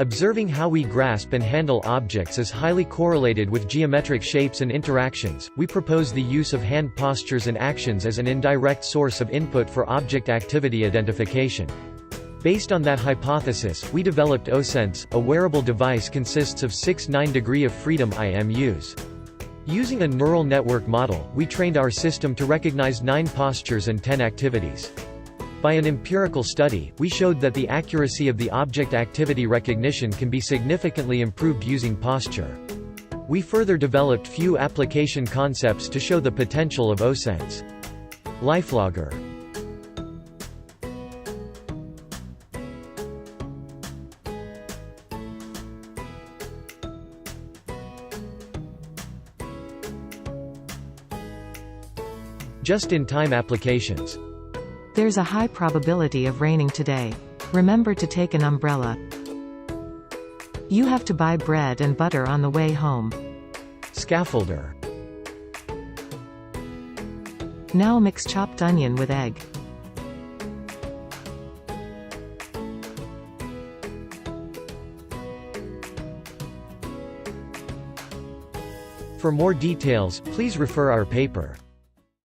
Observing how we grasp and handle objects is highly correlated with geometric shapes and interactions. We propose the use of hand postures and actions as an indirect source of input for object activity identification. Based on that hypothesis, we developed oSense, a wearable device consists of 6 9-degree of freedom IMUs. Using a neural network model, we trained our system to recognize 9 postures and 10 activities. By an empirical study, we showed that the accuracy of the object activity recognition can be significantly improved using posture. We further developed few application concepts to show the potential of oSense. LifeLogger. Just-in-time applications. There's a high probability of raining today. Remember to take an umbrella. You have to buy bread and butter on the way home. Scaffolder. Now mix chopped onion with egg. For more details, please refer our paper.